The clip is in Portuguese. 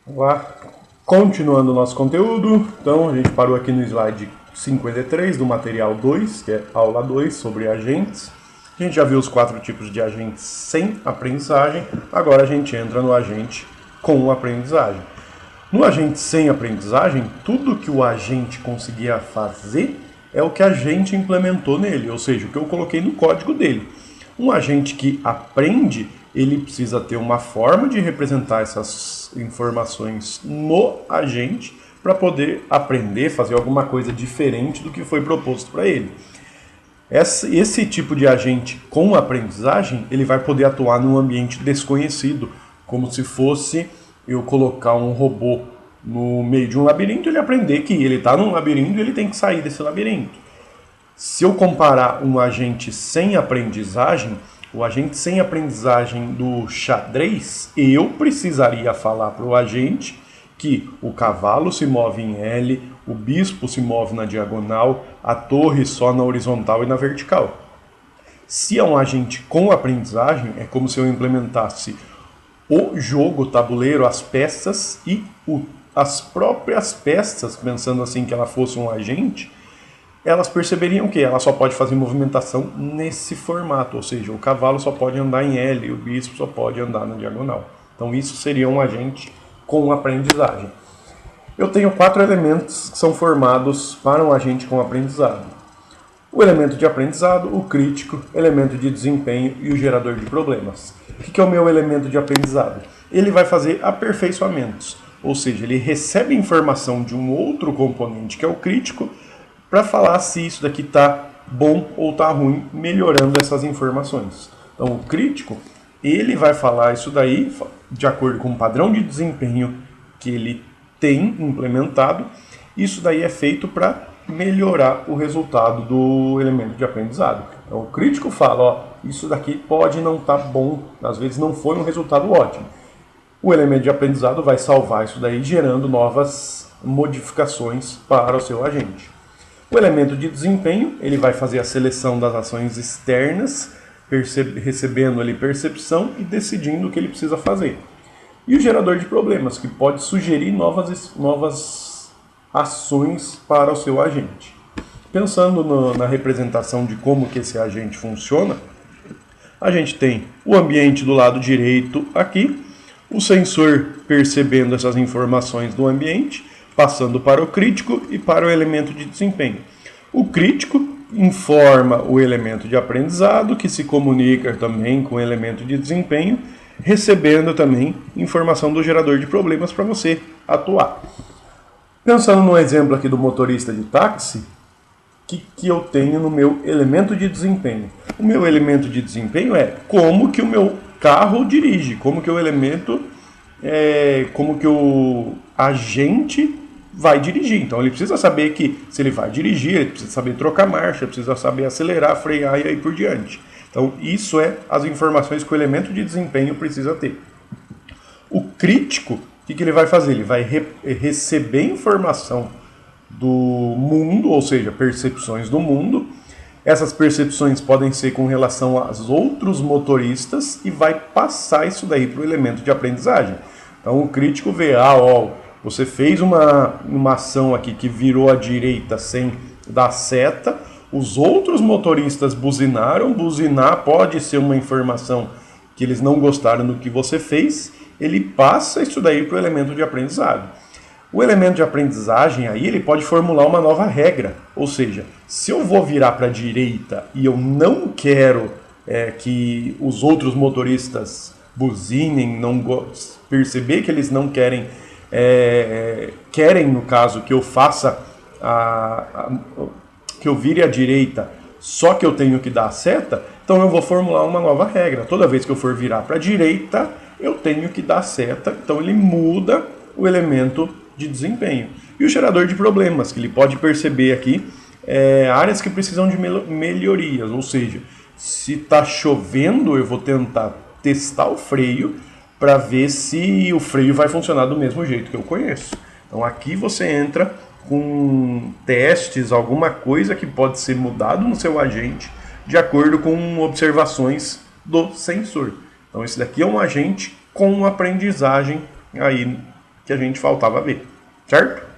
Lá, continuando o nosso conteúdo, então a gente parou aqui no slide 53 do material 2, que é aula 2 sobre agentes. A gente já viu os 4 tipos de agentes sem aprendizagem, agora a gente entra no agente com aprendizagem. No agente sem aprendizagem, tudo que o agente conseguia fazer é o que a gente implementou nele, ou seja, o que eu coloquei no código dele. Um agente que aprende, ele precisa ter uma forma de representar essas informações no agente para poder aprender, fazer alguma coisa diferente do que foi proposto para ele. Esse tipo de agente com aprendizagem, ele vai poder atuar num ambiente desconhecido, como se fosse eu colocar um robô no meio de um labirinto e ele aprender que ele está num labirinto e ele tem que sair desse labirinto. Se eu comparar um agente sem aprendizagem, o agente sem aprendizagem do xadrez, eu precisaria falar para o agente que o cavalo se move em L, o bispo se move na diagonal, a torre só na horizontal e na vertical. Se é um agente com aprendizagem, é como se eu implementasse o jogo, o tabuleiro, as peças e as próprias peças, pensando assim que ela fosse um agente, elas perceberiam que ela só pode fazer movimentação nesse formato, ou seja, o cavalo só pode andar em L, o bispo só pode andar na diagonal. Então isso seria um agente com aprendizagem. Eu tenho 4 elementos que são formados para um agente com aprendizado. O elemento de aprendizado, o crítico, elemento de desempenho e o gerador de problemas. O que é o meu elemento de aprendizado? Ele vai fazer aperfeiçoamentos, ou seja, ele recebe informação de um outro componente que é o crítico para falar se isso daqui está bom ou está ruim, melhorando essas informações. Então o crítico, ele vai falar isso daí de acordo com o padrão de desempenho que ele tem implementado. Isso daí é feito para melhorar o resultado do elemento de aprendizado. Então o crítico fala, ó, isso daqui pode não estar bom, às vezes não foi um resultado ótimo. O elemento de aprendizado vai salvar isso daí, gerando novas modificações para o seu agente. O elemento de desempenho, ele vai fazer a seleção das ações externas, recebendo ali percepção e decidindo o que ele precisa fazer. E o gerador de problemas, que pode sugerir novas ações para o seu agente. Pensando na representação de como que esse agente funciona, a gente tem o ambiente do lado direito aqui, o sensor percebendo essas informações do ambiente, passando para o crítico e para o elemento de desempenho. O crítico informa o elemento de aprendizado, que se comunica também com o elemento de desempenho, recebendo também informação do gerador de problemas para você atuar. Pensando no exemplo aqui do motorista de táxi, o que eu tenho no meu elemento de desempenho? O meu elemento de desempenho é como que o meu carro dirige, como que o elemento, como que o agente vai dirigir. Então ele precisa saber que se ele vai dirigir, ele precisa saber trocar marcha, precisa saber acelerar, frear e aí por diante. Então isso é as informações que o elemento de desempenho precisa ter. O crítico, o que ele vai fazer? Ele vai receber informação do mundo, ou seja, percepções do mundo. Essas percepções podem ser com relação aos outros motoristas e vai passar isso daí para o elemento de aprendizagem. Então o crítico vê, você fez uma ação aqui que virou à direita sem dar seta, os outros motoristas buzinaram, buzinar pode ser uma informação que eles não gostaram do que você fez, ele passa isso daí para o elemento de aprendizado. O elemento de aprendizagem aí, ele pode formular uma nova regra, ou seja, se eu vou virar para a direita e eu não quero que os outros motoristas buzinem, perceber que eles não querem, querem no caso que eu faça, que eu vire à direita, só que eu tenho que dar a seta, então eu vou formular uma nova regra. Toda vez que eu for virar para a direita, eu tenho que dar seta, então ele muda o elemento de desempenho. E o gerador de problemas, que ele pode perceber aqui áreas que precisam de melhorias, ou seja, se está chovendo, eu vou tentar testar o freio para ver se o freio vai funcionar do mesmo jeito que eu conheço. Então aqui você entra com testes, alguma coisa que pode ser mudado no seu agente de acordo com observações do sensor. Então esse daqui é um agente com aprendizagem aí que a gente faltava ver, certo?